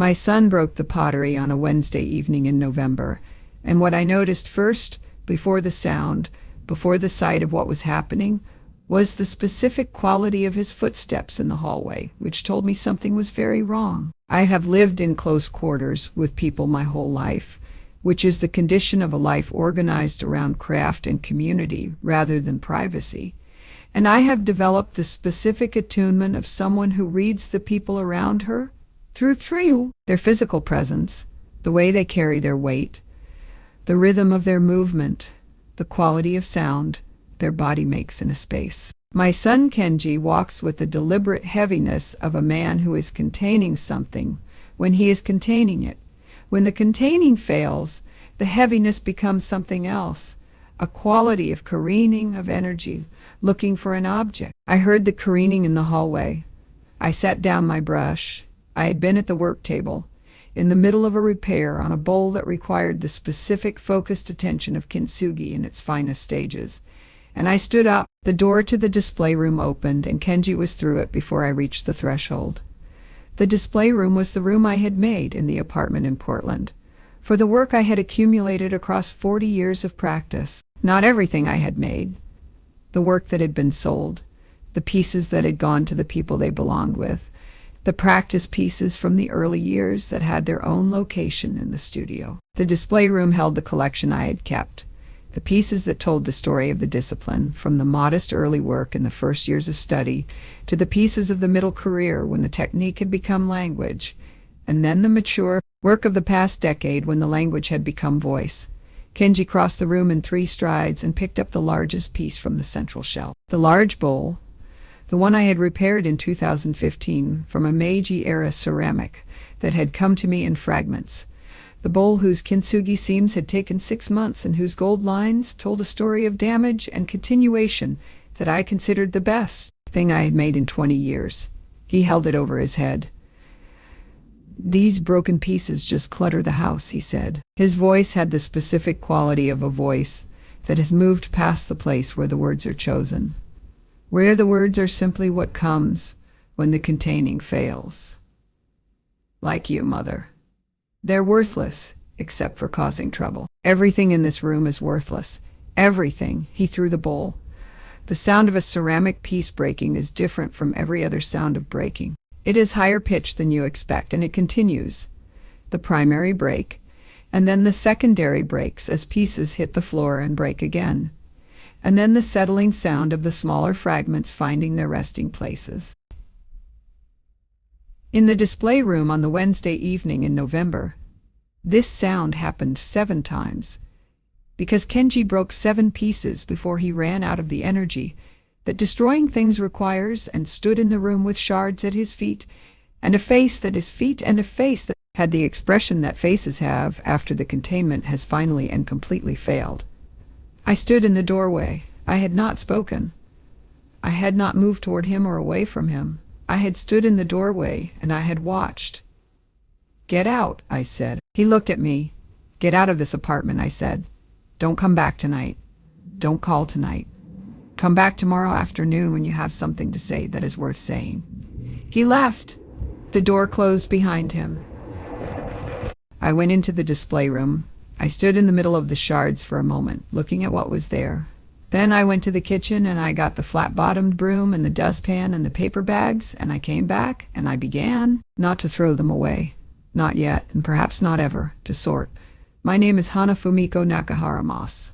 My son broke the pottery on a Wednesday evening in November, and what I noticed first, before the sound, before the sight of what was happening, was the specific quality of his footsteps in the hallway, which told me something was very wrong. I have lived in close quarters with people my whole life, which is the condition of a life organized around craft and community rather than privacy. And I have developed the specific attunement of someone who reads the people around her through their physical presence, the way they carry their weight, the rhythm of their movement, the quality of sound their body makes in a space. My son Kenji walks with the deliberate heaviness of a man who is containing something when he is containing it. When the containing fails, the heaviness becomes something else, a quality of careening of energy, looking for an object. I heard the careening in the hallway. I set down my brush. I had been at the work table, in the middle of a repair on a bowl that required the specific focused attention of kintsugi in its finest stages. And I stood up. The door to the display room opened, and Kenji was through it before I reached the threshold. The display room was the room I had made in the apartment in Portland, for the work I had accumulated across 40 years of practice. Not everything I had made. The work that had been sold, the pieces that had gone to the people they belonged with, the practice pieces from the early years that had their own location in the studio. The display room held the collection I had kept, the pieces that told the story of the discipline, from the modest early work in the first years of study to the pieces of the middle career when the technique had become language, and then the mature work of the past decade when the language had become voice. Kenji crossed the room in 3 strides and picked up the largest piece from the central shelf. The large bowl, the one I had repaired in 2015 from a Meiji-era ceramic that had come to me in fragments. The bowl whose kintsugi seams had taken 6 months and whose gold lines told a story of damage and continuation that I considered the best thing I had made in 20 years. He held it over his head. "These broken pieces just clutter the house," he said. His voice had the specific quality of a voice that has moved past the place where the words are chosen, where the words are simply what comes when the containing fails. "Like you, Mother. They're worthless, except for causing trouble. Everything in this room is worthless. Everything." He threw the bowl. "The sound of a ceramic piece breaking is different from every other sound of breaking. It is higher pitched than you expect, and it continues. The primary break, and then the secondary breaks as pieces hit the floor and break again, and then the settling sound of the smaller fragments finding their resting places." In the display room on the Wednesday evening in November, this sound happened 7 times, because Kenji broke 7 pieces before he ran out of the energy that destroying things requires, and stood in the room with shards at his feet, and a face that is feet, and a face that had the expression that faces have after the containment has finally and completely failed. I stood in the doorway. I had not spoken. I had not moved toward him or away from him. I had stood in the doorway, and I had watched. "Get out," I said. He looked at me. "Get out of this apartment," I said. "Don't come back tonight. Don't call tonight. Come back tomorrow afternoon when you have something to say that is worth saying." He left. The door closed behind him. I went into the display room. I stood in the middle of the shards for a moment, looking at what was there. Then I went to the kitchen, and I got the flat-bottomed broom and the dustpan and the paper bags, and I came back, and I began, not to throw them away, not yet, and perhaps not ever, to sort. My name is Hanafumiko Nakahara.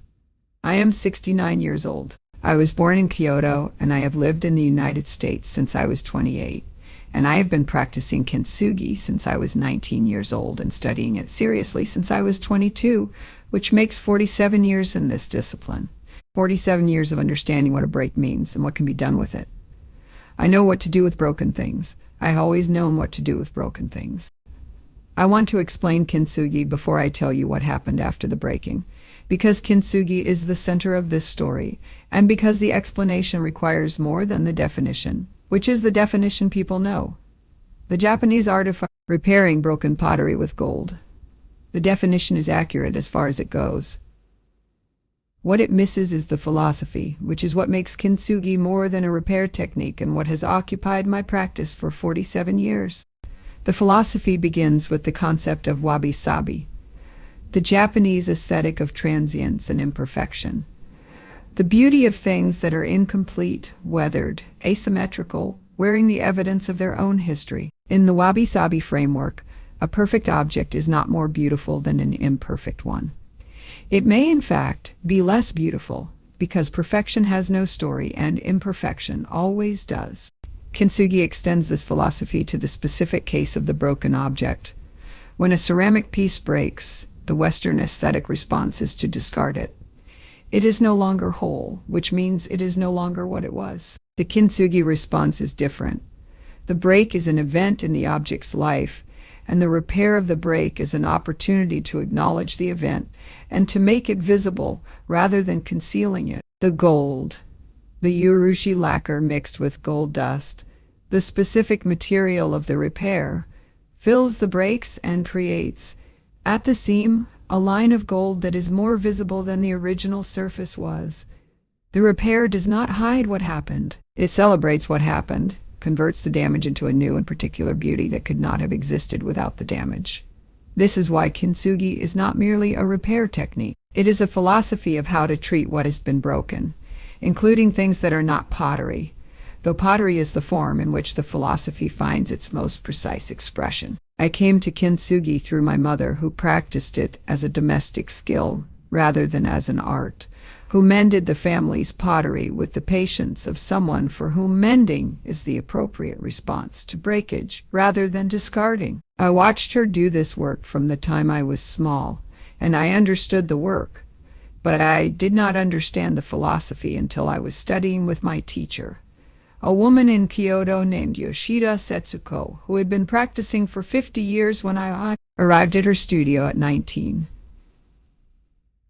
I am 69 years old. I was born in Kyoto, and I have lived in the United States since I was 28, and I have been practicing kintsugi since I was 19 years old and studying it seriously since I was 22, which makes 47 years in this discipline. 47 years of understanding what a break means and what can be done with it. I know what to do with broken things. I have always known what to do with broken things. I want to explain kintsugi before I tell you what happened after the breaking, because kintsugi is the center of this story, and because the explanation requires more than the definition, which is the definition people know. The Japanese art of repairing broken pottery with gold. The definition is accurate as far as it goes. What it misses is the philosophy, which is what makes kintsugi more than a repair technique and what has occupied my practice for 47 years. The philosophy begins with the concept of wabi-sabi, the Japanese aesthetic of transience and imperfection. The beauty of things that are incomplete, weathered, asymmetrical, wearing the evidence of their own history. In the wabi-sabi framework, a perfect object is not more beautiful than an imperfect one. It may, in fact, be less beautiful, because perfection has no story and imperfection always does. Kintsugi extends this philosophy to the specific case of the broken object. When a ceramic piece breaks, the Western aesthetic response is to discard it. It is no longer whole, which means it is no longer what it was. The Kintsugi response is different. The break is an event in the object's life, and the repair of the break is an opportunity to acknowledge the event and to make it visible rather than concealing it. The gold, the urushi lacquer mixed with gold dust, the specific material of the repair, fills the breaks and creates, at the seam, a line of gold that is more visible than the original surface was. The repair does not hide what happened. It celebrates what happened, converts the damage into a new and particular beauty that could not have existed without the damage. This is why kintsugi is not merely a repair technique. It is a philosophy of how to treat what has been broken, including things that are not pottery, though pottery is the form in which the philosophy finds its most precise expression. I came to kintsugi through my mother, who practiced it as a domestic skill rather than as an art, who mended the family's pottery with the patience of someone for whom mending is the appropriate response to breakage rather than discarding. I watched her do this work from the time I was small, and I understood the work, but I did not understand the philosophy until I was studying with my teacher, a woman in Kyoto named Yoshida Setsuko, who had been practicing for 50 years when I arrived at her studio at 19.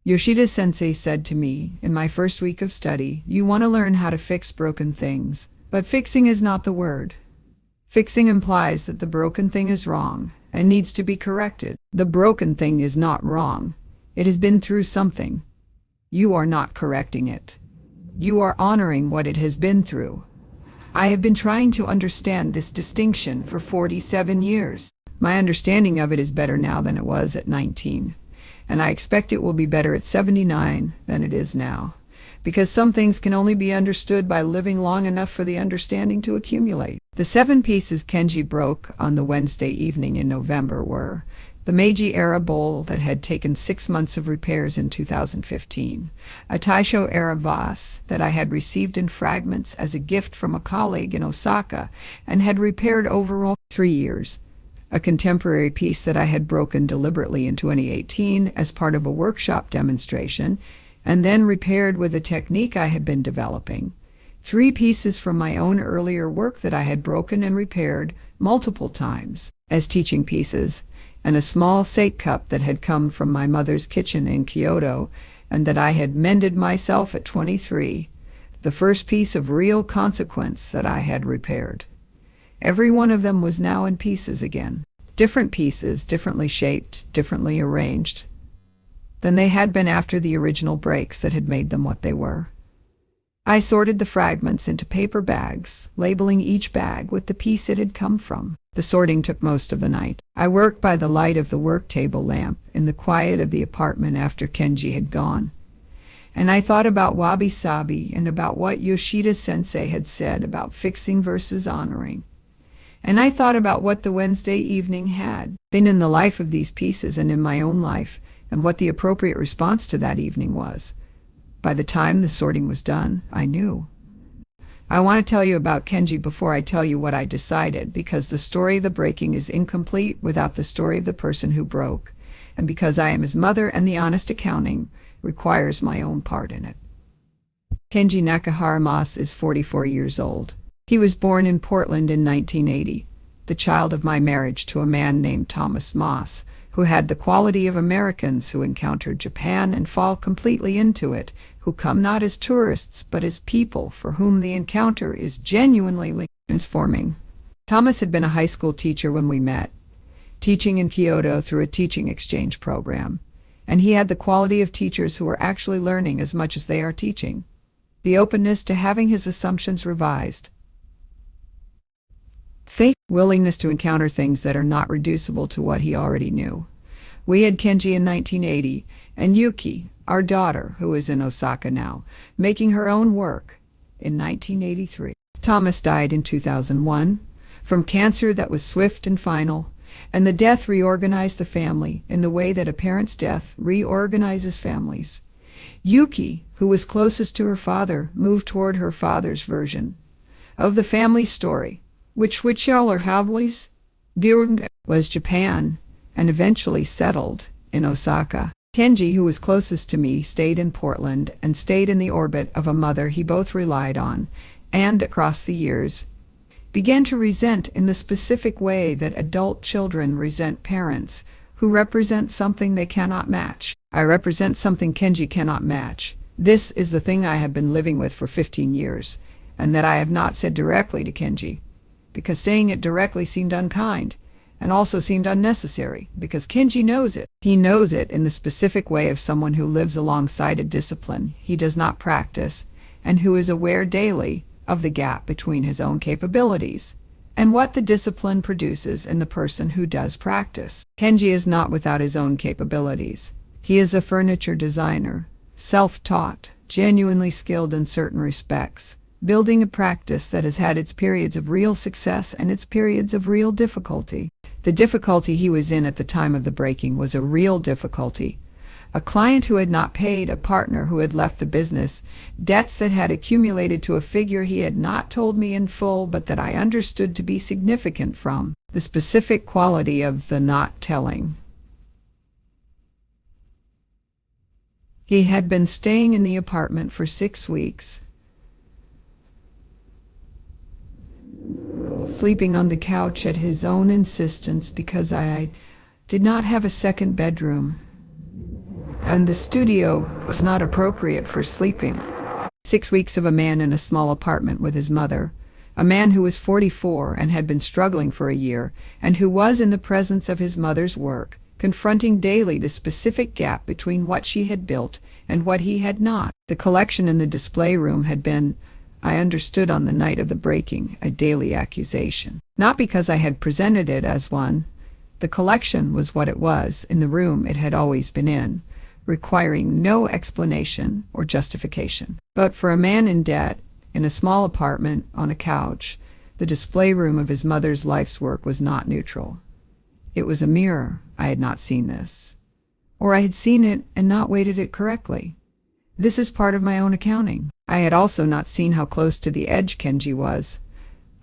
Yoshida Sensei said to me in my first week of study, "You want to learn how to fix broken things, but fixing is not the word. Fixing implies that the broken thing is wrong and needs to be corrected. The broken thing is not wrong. It has been through something. You are not correcting it. You are honoring what it has been through." I have been trying to understand this distinction for 47 years. My understanding of it is better now than it was at 19, and I expect it will be better at 79 than it is now, because some things can only be understood by living long enough for the understanding to accumulate. The 7 pieces Kenji broke on the Wednesday evening in November were the Meiji-era bowl that had taken 6 months of repairs in 2015, a Taisho-era vase that I had received in fragments as a gift from a colleague in Osaka and had repaired over 3 years, a contemporary piece that I had broken deliberately in 2018 as part of a workshop demonstration and then repaired with a technique I had been developing, 3 pieces from my own earlier work that I had broken and repaired multiple times as teaching pieces, and a small sake cup that had come from my mother's kitchen in Kyoto and that I had mended myself at 23, the first piece of real consequence that I had repaired. Every one of them was now in pieces again, different pieces, differently shaped, differently arranged than they had been after the original breaks that had made them what they were. I sorted the fragments into paper bags, labeling each bag with the piece it had come from. The sorting took most of the night. I worked by the light of the work table lamp in the quiet of the apartment after Kenji had gone. And I thought about wabi-sabi and about what Yoshida Sensei had said about fixing versus honoring. And I thought about what the Wednesday evening had been in the life of these pieces and in my own life, and what the appropriate response to that evening was. By the time the sorting was done, I knew. I want to tell you about Kenji before I tell you what I decided, because the story of the breaking is incomplete without the story of the person who broke, and because I am his mother and the honest accounting requires my own part in it. Kenji Nakahara Mas is 44 years old. He was born in Portland in 1980, the child of my marriage to a man named Thomas Moss, who had the quality of Americans who encounter Japan and fall completely into it, who come not as tourists but as people for whom the encounter is genuinely transforming. Thomas had been a high school teacher when we met, teaching in Kyoto through a teaching exchange program, and he had the quality of teachers who are actually learning as much as they are teaching, the openness to having his assumptions revised. willingness to encounter things that are not reducible to what he already knew. We had Kenji in 1980, and Yuki, our daughter, who is in Osaka now, making her own work, in 1983. Thomas died in 2001 from cancer that was swift and final, and the death reorganized the family in the way that a parent's death reorganizes families. Yuki, who was closest to her father, moved toward her father's version of the family story, which y'all are Havlis, was Japan, and eventually settled in Osaka. Kenji, who was closest to me, stayed in Portland and stayed in the orbit of a mother he both relied on, and across the years, began to resent in the specific way that adult children resent parents who represent something they cannot match. I represent something Kenji cannot match. This is the thing I have been living with for 15 years, and that I have not said directly to Kenji, because saying it directly seemed unkind, and also seemed unnecessary, because Kenji knows it. He knows it in the specific way of someone who lives alongside a discipline he does not practice, and who is aware daily of the gap between his own capabilities and what the discipline produces in the person who does practice. Kenji is not without his own capabilities. He is a furniture designer, self-taught, genuinely skilled in certain respects, building a practice that has had its periods of real success and its periods of real difficulty. The difficulty he was in at the time of the breaking was a real difficulty. A client who had not paid, a partner who had left the business, debts that had accumulated to a figure he had not told me in full but that I understood to be significant from the specific quality of the not telling. He had been staying in the apartment for 6 weeks, sleeping on the couch at his own insistence because I did not have a second bedroom, and the studio was not appropriate for sleeping. 6 weeks of a man in a small apartment with his mother, a man who was 44 and had been struggling for a year, and who was in the presence of his mother's work, confronting daily the specific gap between what she had built and what he had not. The collection in the display room had been, I understood on the night of the breaking, a daily accusation. Not because I had presented it as one. The collection was what it was in the room it had always been in, requiring no explanation or justification. But for a man in debt, in a small apartment, on a couch, the display room of his mother's life's work was not neutral. It was a mirror. I had not seen this. Or I had seen it and not weighted it correctly. This is part of my own accounting. I had also not seen how close to the edge Kenji was.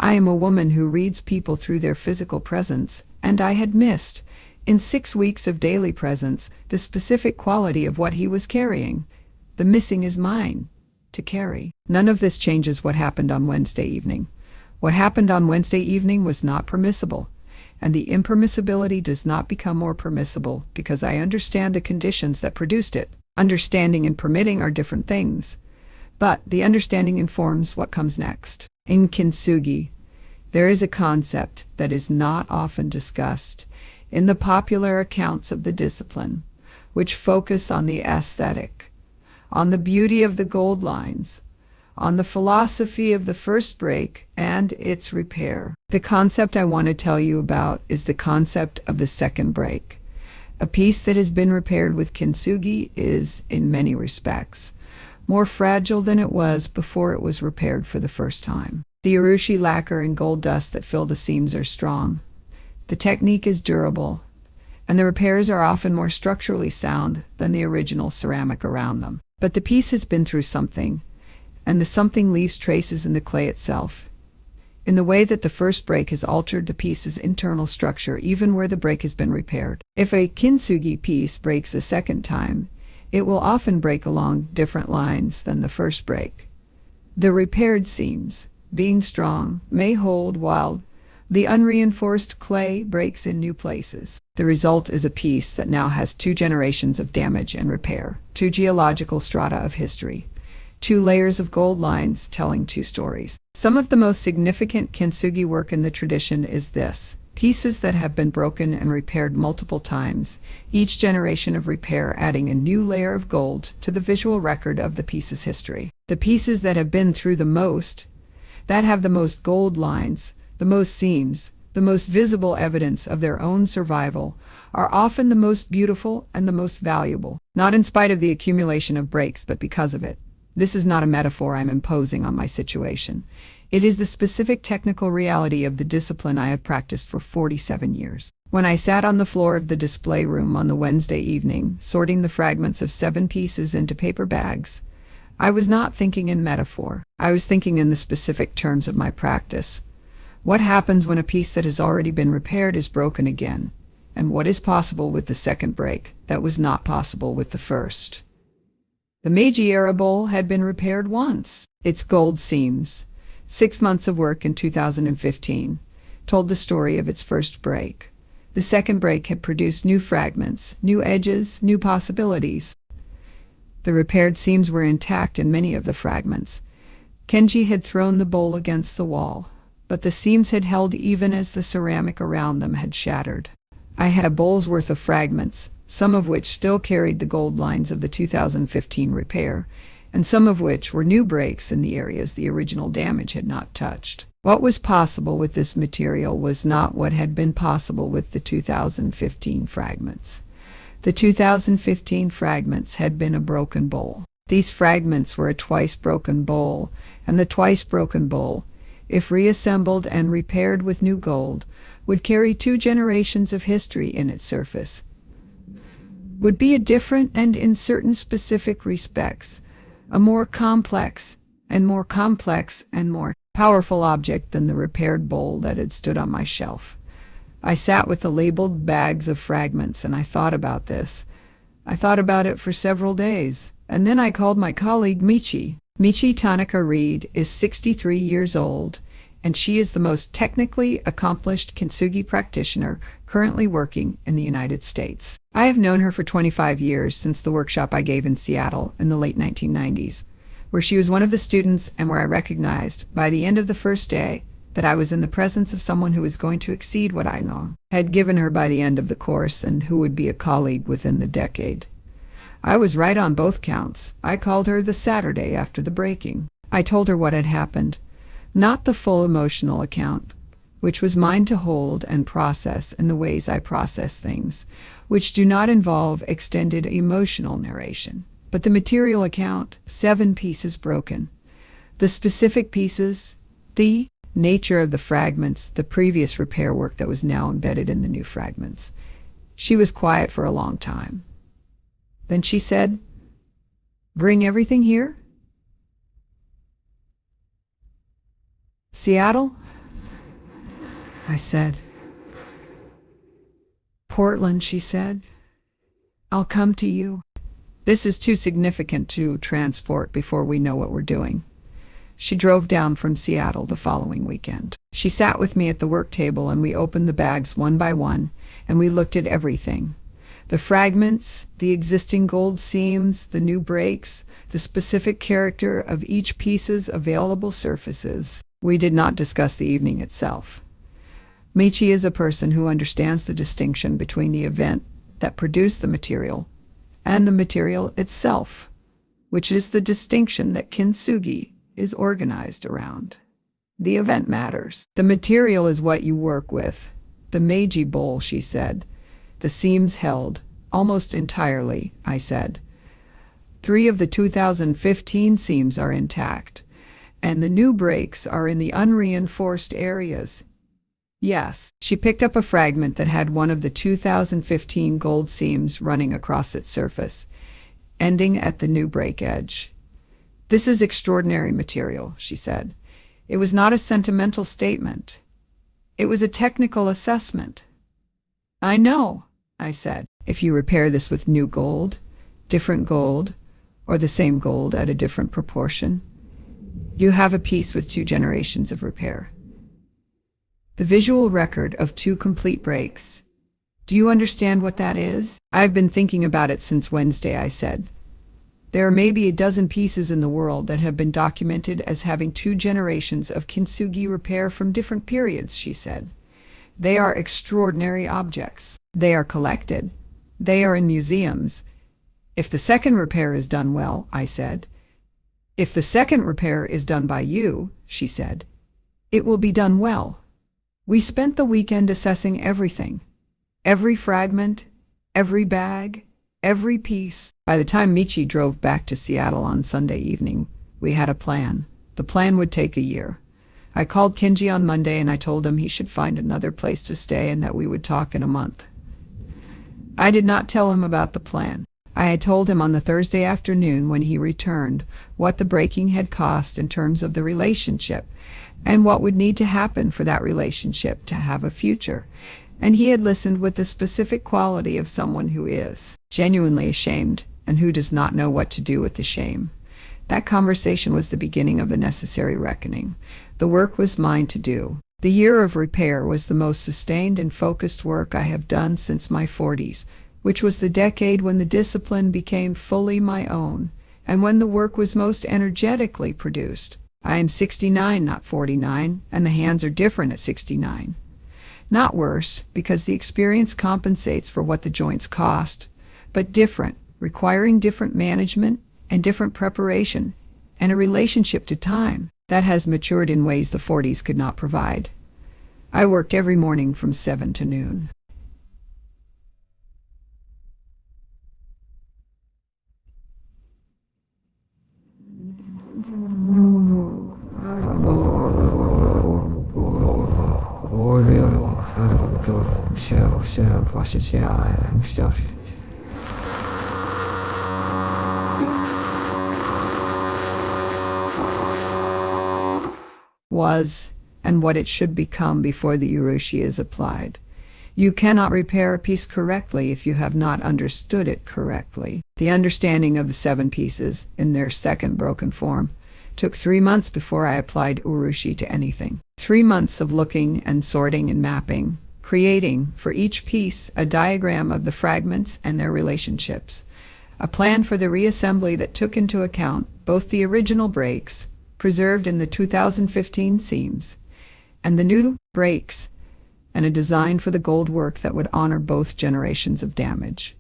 I am a woman who reads people through their physical presence, and I had missed, in 6 weeks of daily presence, the specific quality of what he was carrying. The missing is mine, to carry. None of this changes what happened on Wednesday evening. What happened on Wednesday evening was not permissible, and the impermissibility does not become more permissible because I understand the conditions that produced it. Understanding and permitting are different things, but the understanding informs what comes next. In kintsugi, there is a concept that is not often discussed in the popular accounts of the discipline, which focus on the aesthetic, on the beauty of the gold lines, on the philosophy of the first break and its repair. The concept I want to tell you about is the concept of the second break. A piece that has been repaired with kintsugi is, in many respects, more fragile than it was before it was repaired for the first time. The urushi lacquer and gold dust that fill the seams are strong. The technique is durable, and the repairs are often more structurally sound than the original ceramic around them. But the piece has been through something, and the something leaves traces in the clay itself, in the way that the first break has altered the piece's internal structure even where the break has been repaired. If a kintsugi piece breaks a second time, it will often break along different lines than the first break. The repaired seams, being strong, may hold while the unreinforced clay breaks in new places. The result is a piece that now has 2 generations of damage and repair, 2 geological strata of history, 2 layers of gold lines telling 2 stories. Some of the most significant kintsugi work in the tradition is this: pieces that have been broken and repaired multiple times, each generation of repair adding a new layer of gold to the visual record of the piece's history. The pieces that have been through the most, that have the most gold lines, The most seams, the most visible evidence of their own survival, are often the most beautiful and the most valuable, not in spite of the accumulation of breaks, but because of it. This is not a metaphor I'm imposing on my situation. It is the specific technical reality of the discipline I have practiced for 47 years. When I sat on the floor of the display room on the Wednesday evening, sorting the fragments of 7 pieces into paper bags, I was not thinking in metaphor. I was thinking in the specific terms of my practice. What happens when a piece that has already been repaired is broken again? And what is possible with the second break that was not possible with the first? The Meiji-era bowl had been repaired once. Its gold seams, 6 months of work in 2015, told the story of its first break. The second break had produced new fragments, new edges, new possibilities. The repaired seams were intact in many of the fragments. Kenji had thrown the bowl against the wall, but the seams had held even as the ceramic around them had shattered. I had a bowl's worth of fragments, some of which still carried the gold lines of the 2015 repair, and some of which were new breaks in the areas the original damage had not touched. What was possible with this material was not what had been possible with the 2015 fragments. The 2015 fragments had been a broken bowl. These fragments were a twice-broken bowl, and the twice-broken bowl, if reassembled and repaired with new gold, would carry 2 generations of history in its surface, would be a different and, in certain specific respects, a more complex and more powerful object than the repaired bowl that had stood on my shelf. I sat with the labeled bags of fragments, and I thought about this. I thought about it for several days, and then I called my colleague Michi. Michi Tanaka Reed is 63 years old, and she is the most technically accomplished kintsugi practitioner currently working in the United States. I have known her for 25 years, since the workshop I gave in Seattle in the late 1990s, where she was one of the students and where I recognized, by the end of the first day, that I was in the presence of someone who was going to exceed what I had given her by the end of the course and who would be a colleague within the decade. I was right on both counts. I called her the Saturday after the breaking. I told her what had happened, not the full emotional account, which was mine to hold and process in the ways I process things, which do not involve extended emotional narration, but the material account, 7 pieces broken. The specific pieces, the nature of the fragments, the previous repair work that was now embedded in the new fragments. She was quiet for a long time. Then she said, "Bring everything here?" "Seattle?" I said. "Portland," she said. "I'll come to you. This is too significant to transport before we know what we're doing." She drove down from Seattle the following weekend. She sat with me at the work table, and we opened the bags one by one, and we looked at everything. The fragments, the existing gold seams, the new breaks, the specific character of each piece's available surfaces. We did not discuss the evening itself. Michi is a person who understands the distinction between the event that produced the material and the material itself, which is the distinction that kintsugi is organized around. The event matters. The material is what you work with. The Meiji bowl, she said. The seams held, almost entirely, I said. 3 of the 2015 seams are intact, and the new breaks are in the unreinforced areas. Yes, she picked up a fragment that had one of the 2015 gold seams running across its surface, ending at the new break edge. "This is extraordinary material," she said. "It was not a sentimental statement. It was a technical assessment." "I know," I said. "If you repair this with new gold, different gold, or the same gold at a different proportion, you have a piece with 2 generations of repair. The visual record of 2 complete breaks. Do you understand what that is?" "I've been thinking about it since Wednesday," I said. "There are maybe a dozen pieces in the world that have been documented as having 2 generations of kintsugi repair from different periods," she said. "They are extraordinary objects. They are collected. They are in museums. If the second repair is done well," I said. "If the second repair is done by you," she said, "it will be done well." We spent the weekend assessing everything, every fragment, every bag, every piece. By the time Michi drove back to Seattle on Sunday evening, we had a plan. The plan would take a year. I called Kenji on Monday and I told him he should find another place to stay and that we would talk in a month. I did not tell him about the plan. I had told him on the Thursday afternoon when he returned what the breaking had cost in terms of the relationship and what would need to happen for that relationship to have a future. And he had listened with the specific quality of someone who is genuinely ashamed and who does not know what to do with the shame. That conversation was the beginning of the necessary reckoning. The work was mine to do. The year of repair was the most sustained and focused work I have done since my 40s, which was the decade when the discipline became fully my own, and when the work was most energetically produced. I am 69, not 49, and the hands are different at 69. Not worse, because the experience compensates for what the joints cost, but different, requiring different management and different preparation, and a relationship to time that has matured in ways the 40s could not provide. I worked every morning from 7 to noon. Was and what it should become before the urushi is applied. You cannot repair a piece correctly if you have not understood it correctly. The understanding of the 7 pieces in their second broken form took 3 months before I applied urushi to anything. 3 months of looking and sorting and mapping, creating for each piece a diagram of the fragments and their relationships, a plan for the reassembly that took into account both the original breaks preserved in the 2015 seams and the new breaks, and a design for the gold work that would honor both generations of damage.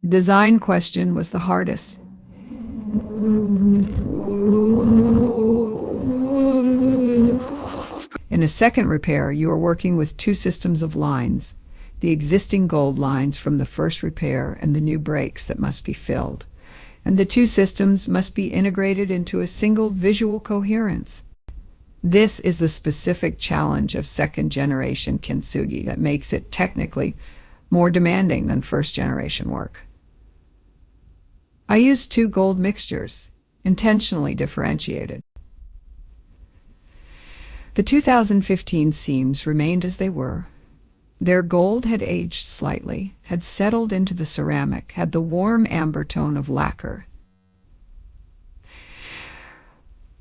The design question was the hardest. In a second repair, you are working with 2 systems of lines, the existing gold lines from the first repair and the new breaks that must be filled. And the 2 systems must be integrated into a single visual coherence. This is the specific challenge of second-generation kintsugi that makes it technically more demanding than first-generation work. I used 2 gold mixtures, intentionally differentiated. The 2015 seams remained as they were. Their gold had aged slightly, had settled into the ceramic, had the warm amber tone of lacquer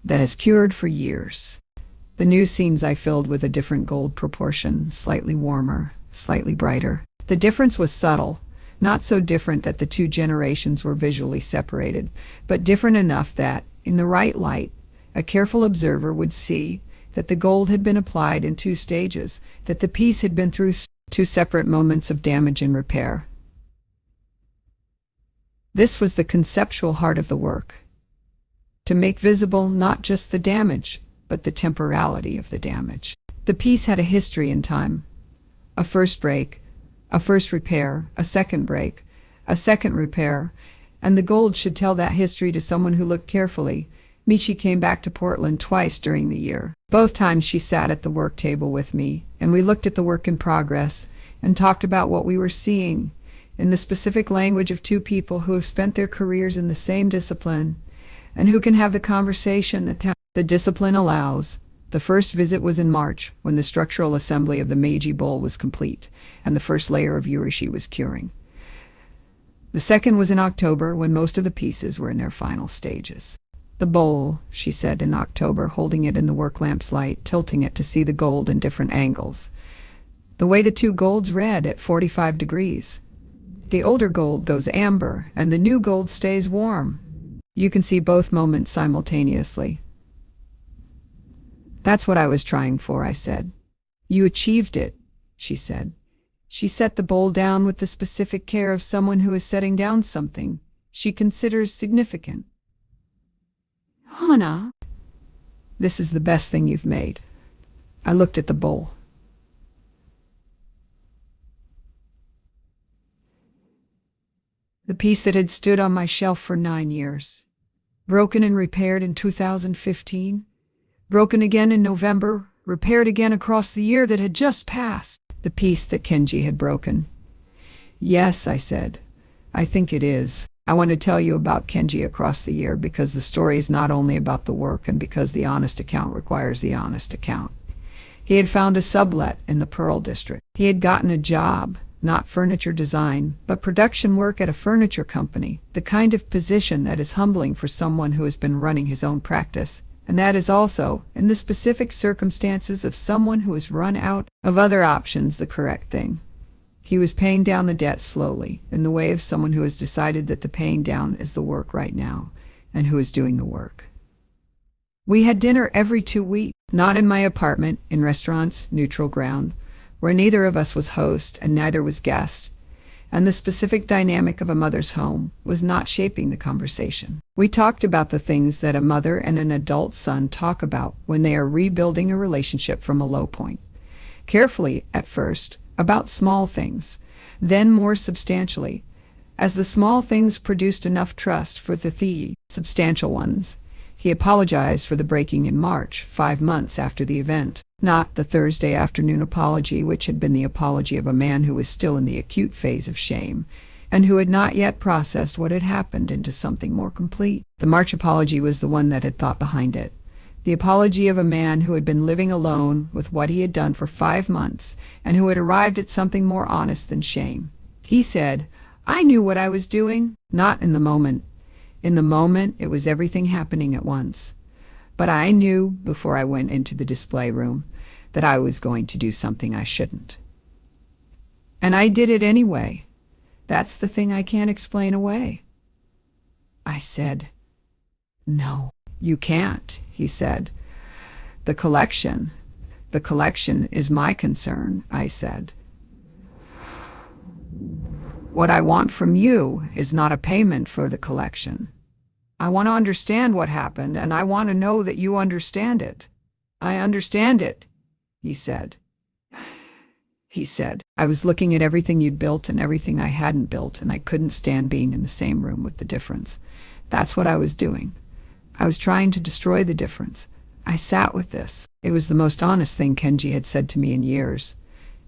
that has cured for years. The new seams I filled with a different gold proportion, slightly warmer, slightly brighter. The difference was subtle, not so different that the 2 generations were visually separated, but different enough that, in the right light, a careful observer would see that the gold had been applied in 2 stages, that the piece had been through 2 separate moments of damage and repair. This was the conceptual heart of the work, to make visible not just the damage, but the temporality of the damage. The piece had a history in time, a first break, a first repair, a second break, a second repair, and the gold should tell that history to someone who looked carefully. Michi came back to Portland twice during the year. Both times she sat at the work table with me, and we looked at the work in progress and talked about what we were seeing in the specific language of 2 people who have spent their careers in the same discipline and who can have the conversation that the discipline allows. The first visit was in March, when the structural assembly of the Meiji bowl was complete and the first layer of urushi was curing. The second was in October, when most of the pieces were in their final stages. "The bowl," she said in October, holding it in the work lamp's light, tilting it to see the gold in different angles. The way the 2 golds read at 45 degrees. The older gold goes amber, and the new gold stays warm. You can see both moments simultaneously. "That's what I was trying for," I said. "You achieved it," she said. She set the bowl down with the specific care of someone who is setting down something she considers significant. Hannah, this is the best thing you've made. I looked at the bowl. The piece that had stood on my shelf for 9 years. Broken and repaired in 2015. Broken again in November. Repaired again across the year that had just passed. The piece that Kenji had broken. Yes, I said. I think it is. I want to tell you about Kenji across the year because the story is not only about the work and because the honest account requires the honest account. He had found a sublet in the Pearl District. He had gotten a job, not furniture design, but production work at a furniture company, the kind of position that is humbling for someone who has been running his own practice. And that is also, in the specific circumstances of someone who has run out of other options, the correct thing. He was paying down the debt slowly, in the way of someone who has decided that the paying down is the work right now, and who is doing the work. We had dinner every 2 weeks, not in my apartment, in restaurants, neutral ground, where neither of us was host and neither was guest, and the specific dynamic of a mother's home was not shaping the conversation. We talked about the things that a mother and an adult son talk about when they are rebuilding a relationship from a low point. Carefully, at first, about small things, then more substantially, as the small things produced enough trust for the substantial ones. He apologized for the breaking in March, 5 months after the event. Not the Thursday afternoon apology, which had been the apology of a man who was still in the acute phase of shame, and who had not yet processed what had happened into something more complete. The March apology was the one that had thought behind it. The apology of a man who had been living alone with what he had done for 5 months, and who had arrived at something more honest than shame. He said, "I knew what I was doing." Not in the moment. In the moment, it was everything happening at once. But I knew, before I went into the display room, that I was going to do something I shouldn't. And I did it anyway. That's the thing I can't explain away. I said, "No, you can't," he said. The collection is my concern," I said. "What I want from you is not a payment for the collection. I want to understand what happened, and I want to know that you understand it." "I understand it," he said. I was looking at everything you'd built and everything I hadn't built, and I couldn't stand being in the same room with the difference. That's what I was doing. I was trying to destroy the difference. I sat with this. It was the most honest thing Kenji had said to me in years.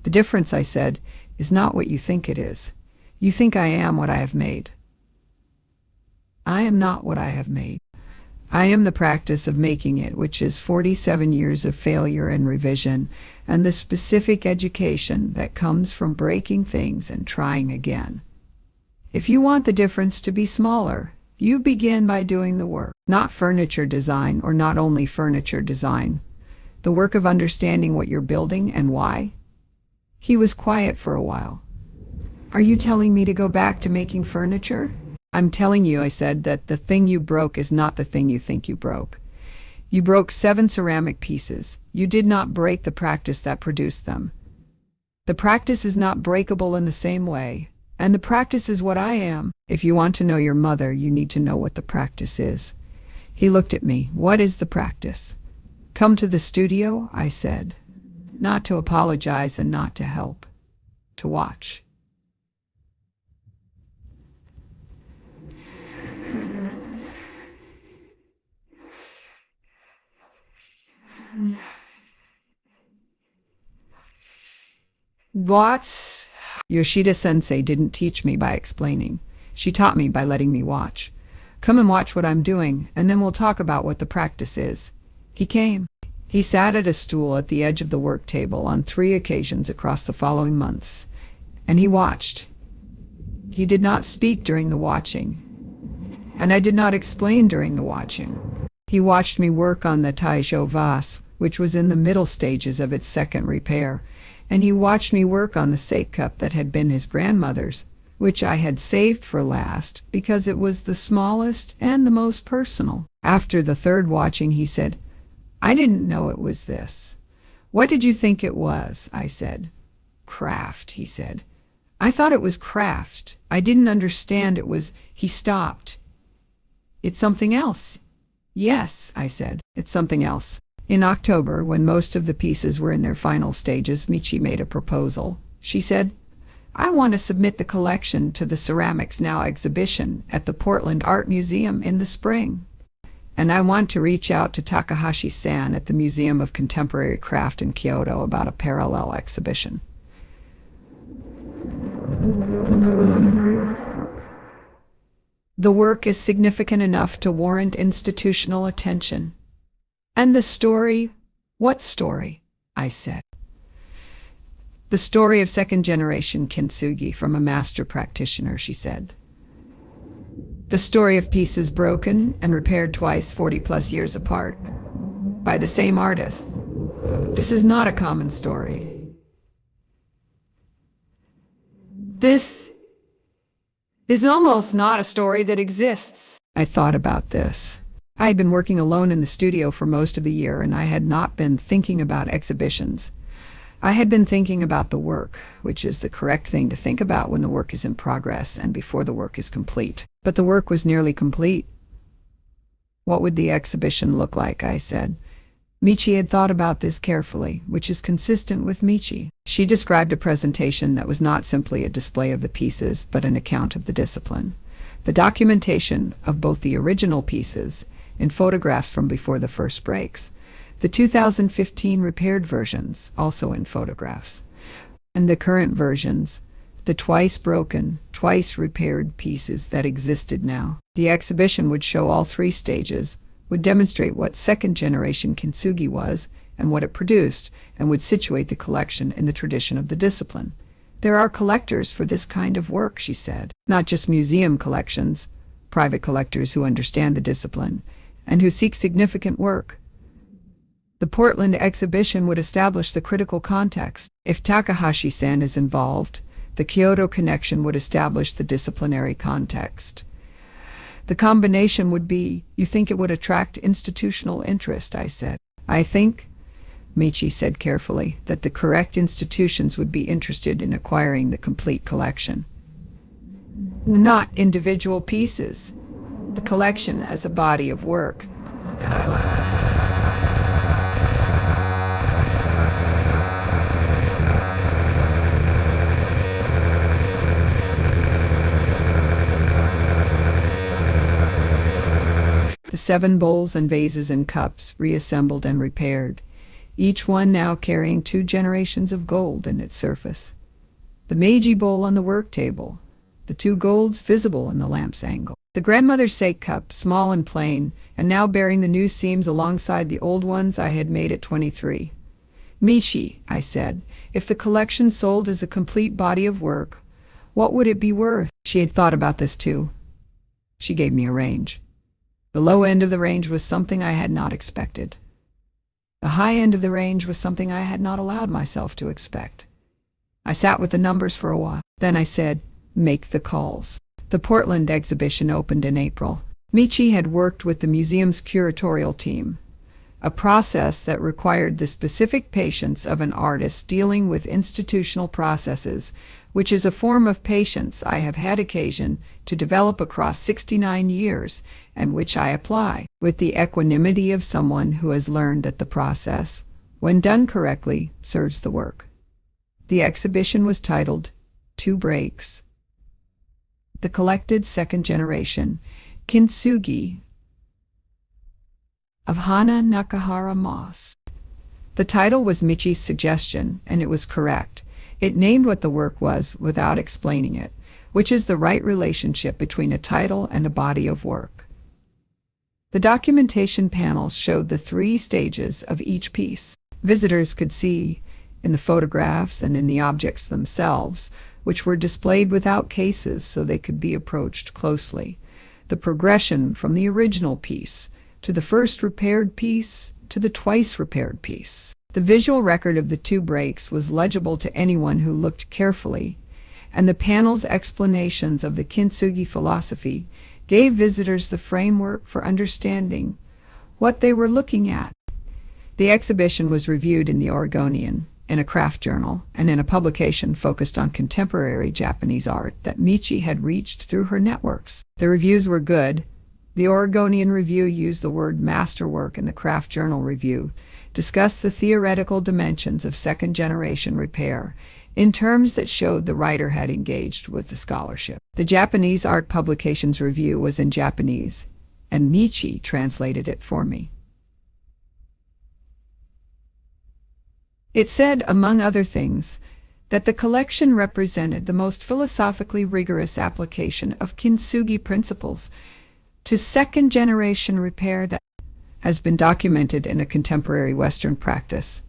"The difference," I said, "is not what you think it is. You think I am what I have made. I am not what I have made. I am the practice of making it, which is 47 years of failure and revision, and the specific education that comes from breaking things and trying again. If you want the difference to be smaller, you begin by doing the work, not furniture design or not only furniture design, the work of understanding what you're building and why." He was quiet for a while. "Are you telling me to go back to making furniture?" "I'm telling you," I said, "that the thing you broke is not the thing you think you broke. You broke 7 ceramic pieces. You did not break the practice that produced them. The practice is not breakable in the same way, and the practice is what I am. If you want to know your mother, you need to know what the practice is." He looked at me. "What is the practice?" "Come to the studio," I said. "Not to apologize and not to help. To watch." What? Yoshida-sensei didn't teach me by explaining. She taught me by letting me watch. "Come and watch what I'm doing, and then we'll talk about what the practice is." He came. He sat at a stool at the edge of the work table on 3 occasions across the following months, and he watched. He did not speak during the watching, and I did not explain during the watching. He watched me work on the Taisho vase, which was in the middle stages of its second repair, and he watched me work on the sake cup that had been his grandmother's, which I had saved for last because it was the smallest and the most personal. After the 3rd watching, he said, "I didn't know it was this." "What did you think it was?" I said. Craft, he said. I thought it was craft. I didn't understand it was. He stopped. It's something else. Yes, I said, it's something else. In October, when most of the pieces were in their final stages, Michi made a proposal. She said, I want to submit the collection to the Ceramics Now exhibition at the Portland Art Museum in the spring. And I want to reach out to Takahashi-san at the Museum of Contemporary Craft in Kyoto about a parallel exhibition. The work is significant enough to warrant institutional attention. And the story? What story? I said. The story of second-generation kintsugi from a master practitioner, she said. The story of pieces broken and repaired twice 40-plus years apart by the same artist. This is not a common story. This is almost not a story that exists. I thought about this. I had been working alone in the studio for most of the year, and I had not been thinking about exhibitions. I had been thinking about the work, which is the correct thing to think about when the work is in progress and before the work is complete. But the work was nearly complete. What would the exhibition look like? I said. Michi had thought about this carefully, which is consistent with Michi. She described a presentation that was not simply a display of the pieces, but an account of the discipline. The documentation of both the original pieces in photographs from before the first breaks, the 2015 repaired versions, also in photographs, and the current versions, the twice broken, twice repaired pieces that existed now. The exhibition would show all three stages, would demonstrate what second-generation kintsugi was and what it produced, and would situate the collection in the tradition of the discipline. There are collectors for this kind of work, she said, not just museum collections, private collectors who understand the discipline and who seek significant work. The Portland exhibition would establish the critical context. If Takahashi-san is involved, the Kyoto connection would establish the disciplinary context. The combination would be, you think it would attract institutional interest, I said. I think, Michi said carefully, that the correct institutions would be interested in acquiring the complete collection. Not individual pieces. The collection as a body of work. The 7 bowls and vases and cups, reassembled and repaired, each one now carrying 2 generations of gold in its surface. The Meiji bowl on the work table, the 2 golds visible in the lamp's angle. The grandmother's sake cup, small and plain, and now bearing the new seams alongside the old ones I had made at 23. Michi, I said, if the collection sold as a complete body of work, what would it be worth? She had thought about this too. She gave me a range. The low end of the range was something I had not expected. The high end of the range was something I had not allowed myself to expect. I sat with the numbers for a while. Then I said, make the calls. The Portland exhibition opened in April. Michi had worked with the museum's curatorial team, a process that required the specific patience of an artist dealing with institutional processes, which is a form of patience I have had occasion to develop across 69 years, and which I apply with the equanimity of someone who has learned that the process, when done correctly, serves the work. The exhibition was titled 2 Breaks. The collected second-generation kintsugi of Hana Nakahara Moss. The title was Michi's suggestion, and it was correct. It named what the work was without explaining it, which is the right relationship between a title and a body of work. The documentation panels showed the 3 stages of each piece. Visitors could see, in the photographs and in the objects themselves, which were displayed without cases so they could be approached closely, the progression from the original piece to the first repaired piece to the twice repaired piece. The visual record of the 2 breaks was legible to anyone who looked carefully, and the panel's explanations of the kintsugi philosophy gave visitors the framework for understanding what they were looking at. The exhibition was reviewed in the Oregonian in a craft journal, and in a publication focused on contemporary Japanese art that Michi had reached through her networks. The reviews were good. The Oregonian Review used the word masterwork, and the Craft Journal Review discussed the theoretical dimensions of second-generation repair in terms that showed the writer had engaged with the scholarship. The Japanese Art Publications Review was in Japanese, and Michi translated it for me. It said, among other things, that the collection represented the most philosophically rigorous application of kintsugi principles to second-generation repair that has been documented in a contemporary Western practice.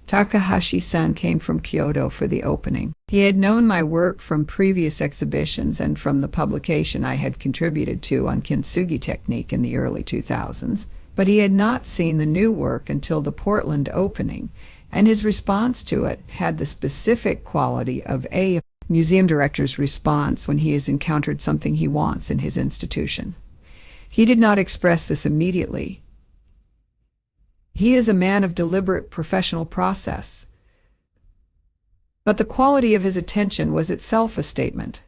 Takahashi-san came from Kyoto for the opening. He had known my work from previous exhibitions and from the publication I had contributed to on kintsugi technique in the early 2000s, but he had not seen the new work until the Portland opening, and his response to it had the specific quality of a museum director's response when he has encountered something he wants in his institution. He did not express this immediately. He is a man of deliberate professional process, but the quality of his attention was itself a statement.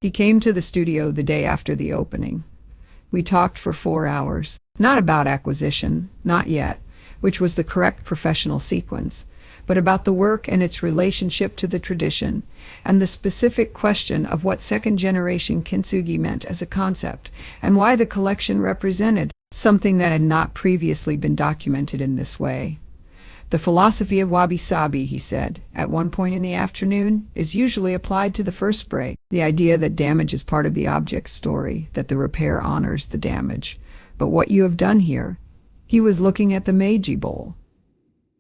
He came to the studio the day after the opening. We talked for 4 hours, not about acquisition, not yet, which was the correct professional sequence, but about the work and its relationship to the tradition, and the specific question of what second-generation kintsugi meant as a concept, and why the collection represented something that had not previously been documented in this way. The philosophy of wabi-sabi, he said, at one point in the afternoon, is usually applied to the first spray. The idea that damage is part of the object's story, that the repair honors the damage. But what you have done here, he was looking at the Meiji bowl,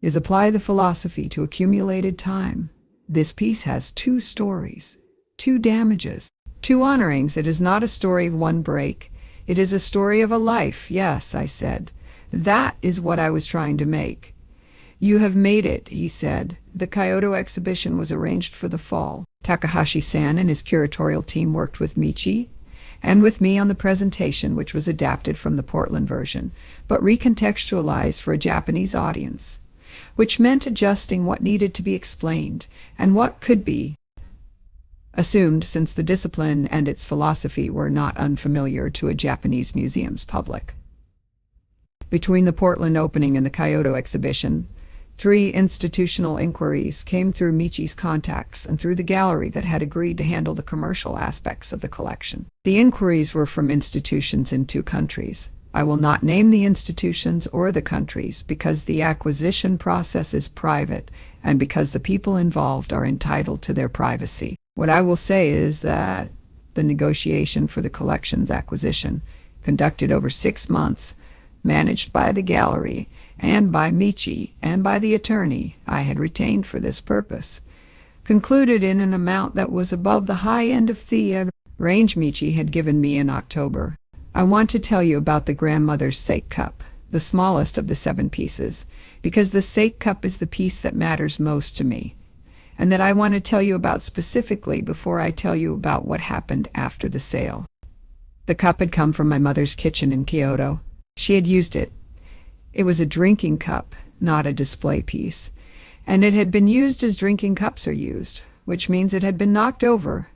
is apply the philosophy to accumulated time. This piece has 2 stories, 2 damages, 2 honorings. It is not a story of one break. It is a story of a life. Yes, I said. That is what I was trying to make. You have made it, he said. The Kyoto exhibition was arranged for the fall. Takahashi-san and his curatorial team worked with Michi and with me on the presentation, which was adapted from the Portland version, but recontextualized for a Japanese audience, which meant adjusting what needed to be explained and what could be assumed, since the discipline and its philosophy were not unfamiliar to a Japanese museum's public. Between the Portland opening and the Kyoto exhibition, 3 institutional inquiries came through Michi's contacts and through the gallery that had agreed to handle the commercial aspects of the collection. The inquiries were from institutions in 2 countries. I will not name the institutions or the countries because the acquisition process is private and because the people involved are entitled to their privacy. What I will say is that the negotiation for the collection's acquisition, conducted over 6 months, managed by the gallery and by Michi and by the attorney I had retained for this purpose, concluded in an amount that was above the high end of the range Michi had given me in October. I want to tell you about the grandmother's sake cup, the smallest of the 7 pieces, because the sake cup is the piece that matters most to me, and that I want to tell you about specifically before I tell you about what happened after the sale. The cup had come from my mother's kitchen in Kyoto. She had used it. It was a drinking cup, not a display piece, and it had been used as drinking cups are used, which means it had been knocked over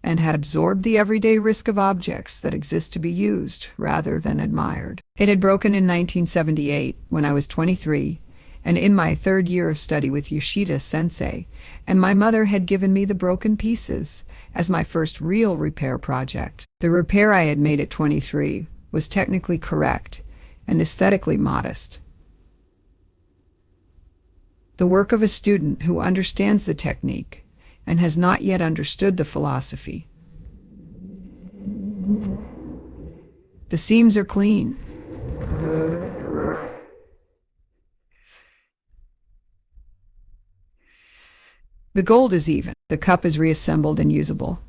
and had absorbed the everyday risk of objects that exist to be used rather than admired. It had broken in 1978 when I was 23 and in my 3rd year of study with Yoshida Sensei, and my mother had given me the broken pieces as my first real repair project. The repair I had made at 23 was technically correct and aesthetically modest. The work of a student who understands the technique and has not yet understood the philosophy. The seams are clean. The gold is even. The cup is reassembled and usable.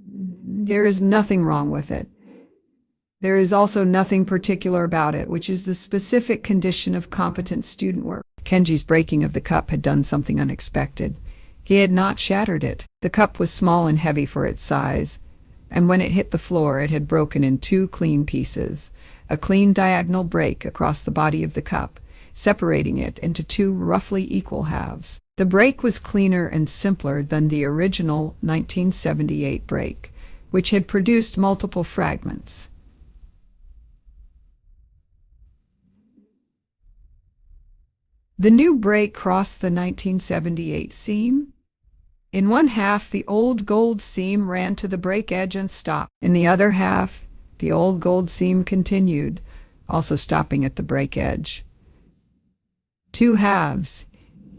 There is nothing wrong with it. There is also nothing particular about it, which is the specific condition of competent student work. Kenji's breaking of the cup had done something unexpected. He had not shattered it. The cup was small and heavy for its size, and when it hit the floor it had broken in 2 clean pieces, a clean diagonal break across the body of the cup, separating it into two roughly equal halves. The break was cleaner and simpler than the original 1978 break, which had produced multiple fragments. The new break crossed the 1978 seam. In one half, the old gold seam ran to the break edge and stopped. In the other half, the old gold seam continued, also stopping at the break edge. Two halves,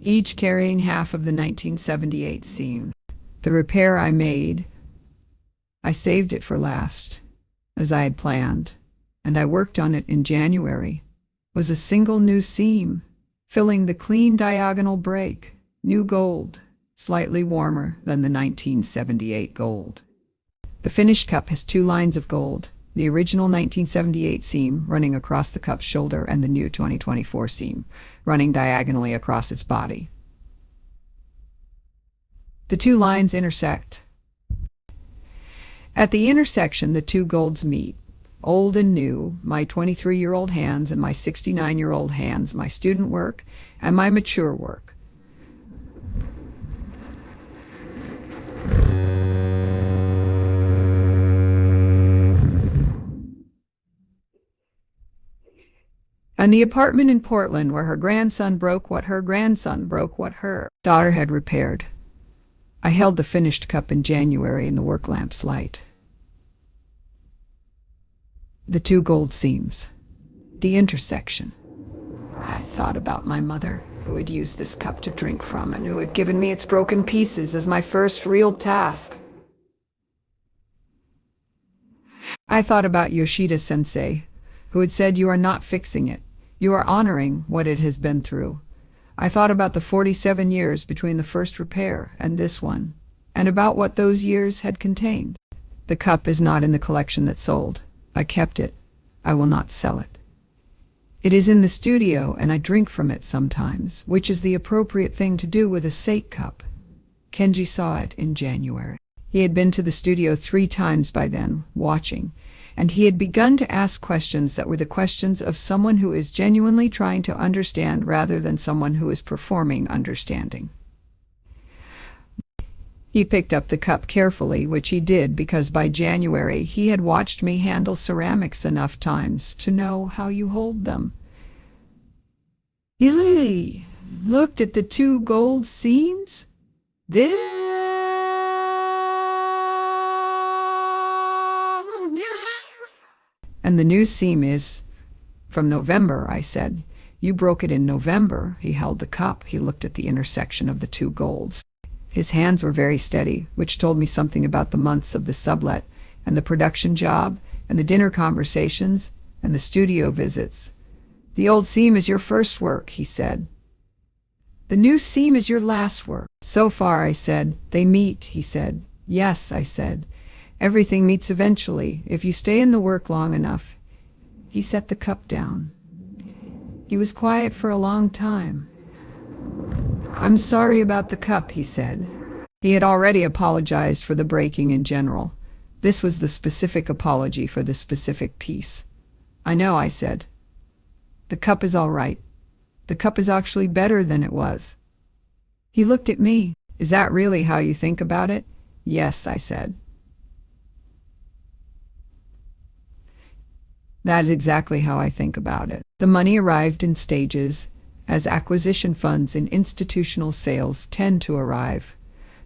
each carrying half of the 1978 seam. The repair I made, I saved it for last, as I had planned, and I worked on it in January, was a single new seam, filling the clean diagonal break, new gold, slightly warmer than the 1978 gold. The finished cup has two lines of gold, the original 1978 seam running across the cup's shoulder and the new 2024 seam running diagonally across its body. The two lines intersect. At the intersection, the two golds meet, old and new, my 23-year-old hands and my 69-year-old hands, my student work and my mature work. And the apartment in Portland where her grandson broke what her daughter had repaired. I held the finished cup in January in the work lamp's light. The two gold seams. The intersection. I thought about my mother, who had used this cup to drink from and who had given me its broken pieces as my first real task. I thought about Yoshida-sensei, who had said, "You are not fixing it. You are honoring what it has been through." I thought about the 47 years between the first repair and this one, and about what those years had contained. The cup is not in the collection that sold. I kept it. I will not sell it. It is in the studio, and I drink from it sometimes, which is the appropriate thing to do with a sake cup. Kenji saw it in January. He had been to the studio 3 times by then, watching, and he had begun to ask questions that were the questions of someone who is genuinely trying to understand rather than someone who is performing understanding. He picked up the cup carefully, which he did because by January he had watched me handle ceramics enough times to know how you hold them. He looked at the two gold seams. And the new seam is from November, I said. You broke it in November. He held the cup. He looked at the intersection of the two golds. His hands were very steady, which told me something about the months of the sublet and the production job and the dinner conversations and the studio visits. The old seam is your first work, he said. The new seam is your last work. So far, I said. They meet, he said. Yes, I said. Everything meets eventually, if you stay in the work long enough. He set the cup down. He was quiet for a long time. I'm sorry about the cup, he said. He had already apologized for the breaking in general. This was the specific apology for the specific piece. I know, I said. The cup is all right. The cup is actually better than it was. He looked at me. Is that really how you think about it? Yes, I said. That is exactly how I think about it. The money arrived in stages, as acquisition funds in institutional sales tend to arrive.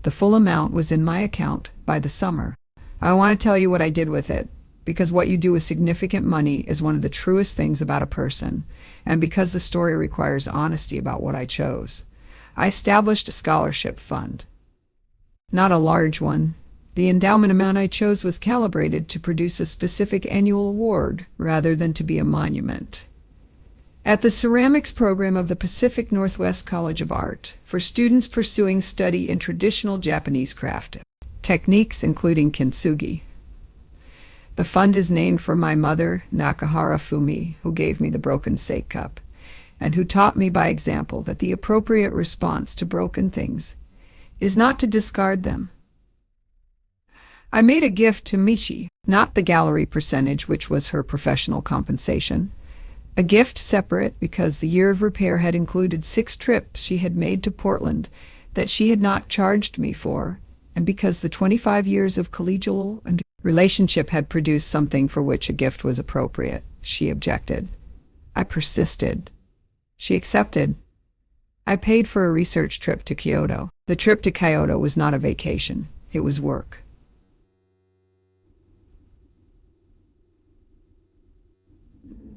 The full amount was in my account by the summer. I want to tell you what I did with it, because what you do with significant money is one of the truest things about a person, and because the story requires honesty about what I chose. I established a scholarship fund. Not a large one. The endowment amount I chose was calibrated to produce a specific annual award rather than to be a monument. At the ceramics program of the Pacific Northwest College of Art, for students pursuing study in traditional Japanese craft techniques, including kintsugi. The fund is named for my mother, Nakahara Fumi, who gave me the broken sake cup, and who taught me by example that the appropriate response to broken things is not to discard them. I made a gift to Michi, not the gallery percentage, which was her professional compensation. A gift separate because the year of repair had included 6 trips she had made to Portland that she had not charged me for, and because the 25 years of collegial and relationship had produced something for which a gift was appropriate. She objected. I persisted. She accepted. I paid for a research trip to Kyoto. The trip to Kyoto was not a vacation. It was work.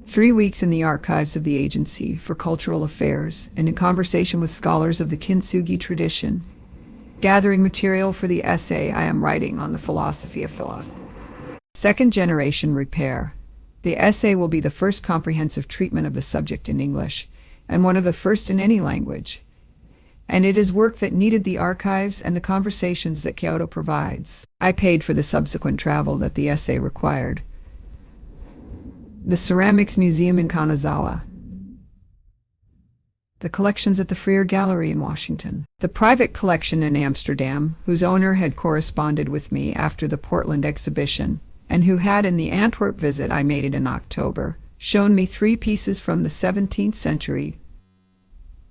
Three weeks in the archives of the Agency for Cultural Affairs and in conversation with scholars of the kintsugi tradition, gathering material for the essay I am writing on the philosophy of philosophy. Second generation repair. The essay will be the first comprehensive treatment of the subject in English, and one of the first in any language. And it is work that needed the archives and the conversations that Kyoto provides. I paid for the subsequent travel that the essay required. The Ceramics Museum in Kanazawa. The collections at the Freer Gallery in Washington. The private collection in Amsterdam, whose owner had corresponded with me after the Portland exhibition, and who had in the Antwerp visit I made it in October, shown me 3 pieces from the 17th century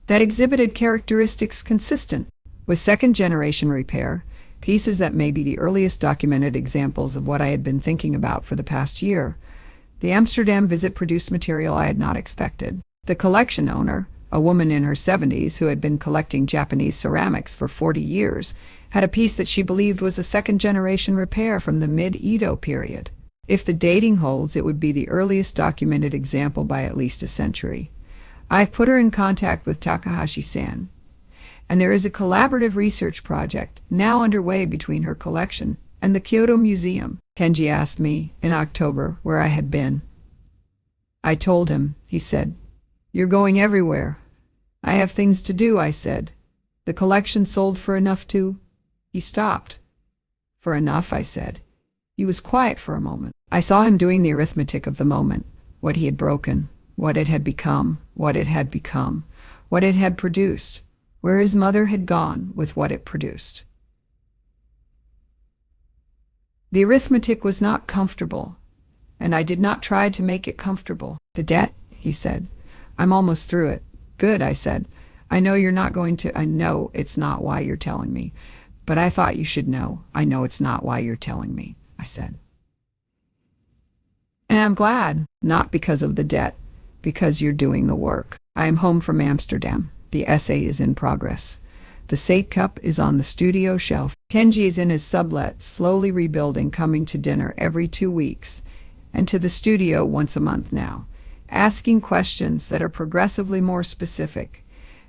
that exhibited characteristics consistent with second-generation repair, pieces that may be the earliest documented examples of what I had been thinking about for the past year. The Amsterdam visit produced material I had not expected. The collection owner, a woman in her 70s who had been collecting Japanese ceramics for 40 years, had a piece that she believed was a second-generation repair from the mid-Edo period. If the dating holds, it would be the earliest documented example by at least a century. I've put her in contact with Takahashi-san, and there is a collaborative research project now underway between her collection and the Kyoto Museum. Kenji asked me in October where I had been. I told him. He said, "You're going everywhere." "I have things to do," I said. "The collection sold for enough to—" He stopped. "For enough," I said. He was quiet for a moment. I saw him doing the arithmetic of the moment, what he had broken, what it had become, what it had become, what it had produced, where his mother had gone with what it produced. The arithmetic was not comfortable, and I did not try to make it comfortable. "The debt," he said. "I'm almost through it." "Good," I said. "I know you're not going to—" "I know it's not why you're telling me, but I thought you should know. I know it's not why you're telling me," I said. "And I'm glad, not because of the debt, because you're doing the work." I am home from Amsterdam. The essay is in progress. The Sate cup is on the studio shelf. Kenji is in his sublet, slowly rebuilding, coming to dinner every 2 weeks, and to the studio once a month now, asking questions that are progressively more specific,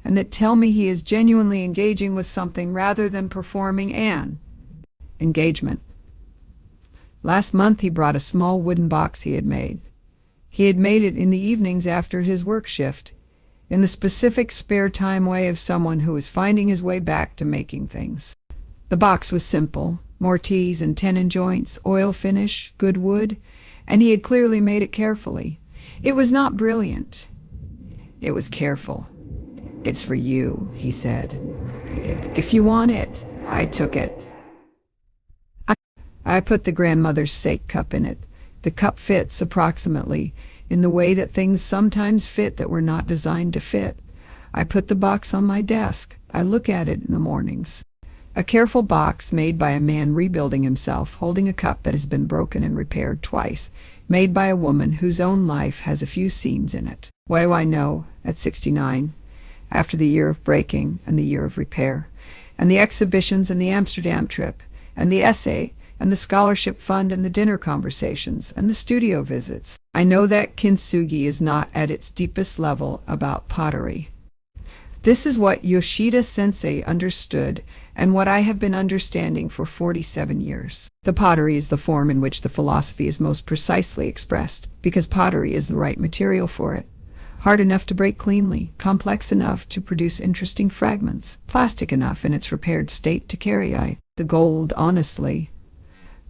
and that tell me he is genuinely engaging with something rather than performing an engagement. Last month he brought a small wooden box he had made. He had made it in the evenings after his work shift, in the specific spare time way of someone who is finding his way back to making things. The box was simple, mortise and tenon joints, oil finish, good wood, and he had clearly made it carefully. It was not brilliant. It was careful. "It's for you," he said. "If you want it." I took it. I put the grandmother's Sate cup in it. The cup fits approximately in the way that things sometimes fit that were not designed to fit. I put the box on my desk. I look at it in the mornings. A careful box made by a man rebuilding himself, holding a cup that has been broken and repaired twice, made by a woman whose own life has a few seams in it. What do I know at 69, after the year of breaking and the year of repair, and the exhibitions and the Amsterdam trip, and the essay, and the scholarship fund and the dinner conversations and the studio visits? I know that kintsugi is not at its deepest level about pottery. This is what Yoshida Sensei understood and what I have been understanding for 47 years. The pottery is the form in which the philosophy is most precisely expressed, because pottery is the right material for it. Hard enough to break cleanly, complex enough to produce interesting fragments, plastic enough in its repaired state to carry the gold honestly.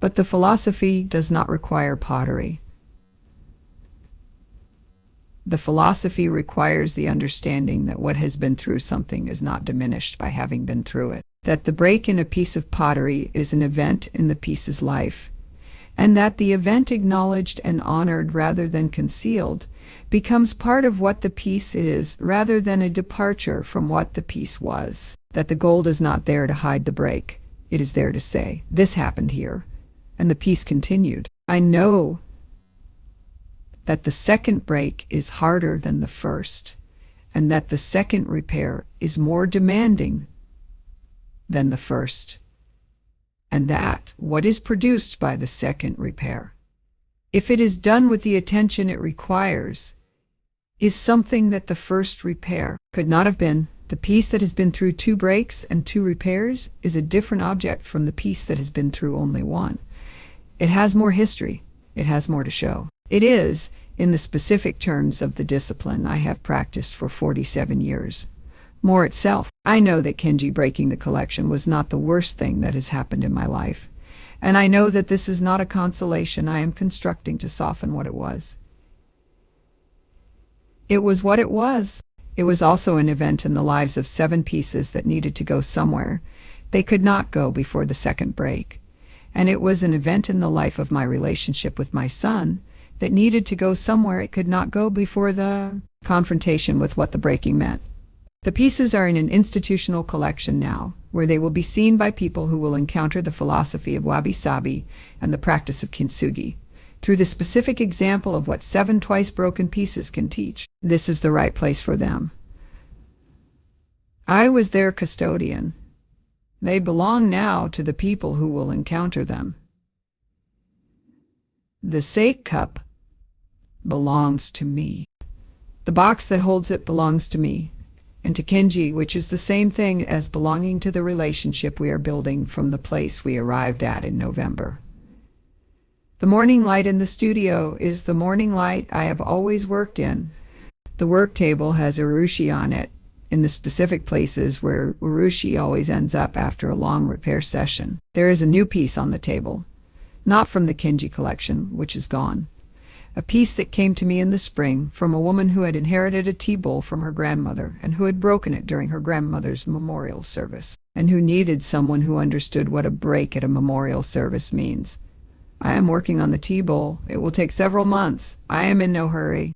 But the philosophy does not require pottery. The philosophy requires the understanding that what has been through something is not diminished by having been through it, that the break in a piece of pottery is an event in the piece's life, and that the event acknowledged and honored rather than concealed becomes part of what the piece is rather than a departure from what the piece was. That the gold is not there to hide the break. It is there to say, this happened here. And the piece continued. I know that the second break is harder than the first, and that the second repair is more demanding than the first, and that what is produced by the second repair, if it is done with the attention it requires, is something that the first repair could not have been. The piece that has been through 2 breaks and 2 repairs is a different object from the piece that has been through only 1. It has more history. It has more to show. It is, in the specific terms of the discipline I have practiced for 47 years, more itself. I know that Kenji breaking the collection was not the worst thing that has happened in my life, and I know that this is not a consolation I am constructing to soften what it was. It was what it was. It was also an event in the lives of 7 pieces that needed to go somewhere. They could not go before the second break. And it was an event in the life of my relationship with my son that needed to go somewhere. It could not go before the confrontation with what the breaking meant. The pieces are in an institutional collection now, where they will be seen by people who will encounter the philosophy of wabi-sabi and the practice of kintsugi, through the specific example of what 7 twice-broken pieces can teach. This is the right place for them. I was their custodian. They belong now to the people who will encounter them. The sake cup belongs to me. The box that holds it belongs to me, and to Kenji, which is the same thing as belonging to the relationship we are building from the place we arrived at in November. The morning light in the studio is the morning light I have always worked in. The work table has urushi on it, in the specific places where urushi always ends up after a long repair session. There is a new piece on the table, not from the Kenji collection, which is gone. A piece that came to me in the spring from a woman who had inherited a tea bowl from her grandmother and who had broken it during her grandmother's memorial service, and who needed someone who understood what a break at a memorial service means. I am working on the tea bowl. It will take several months. I am in no hurry.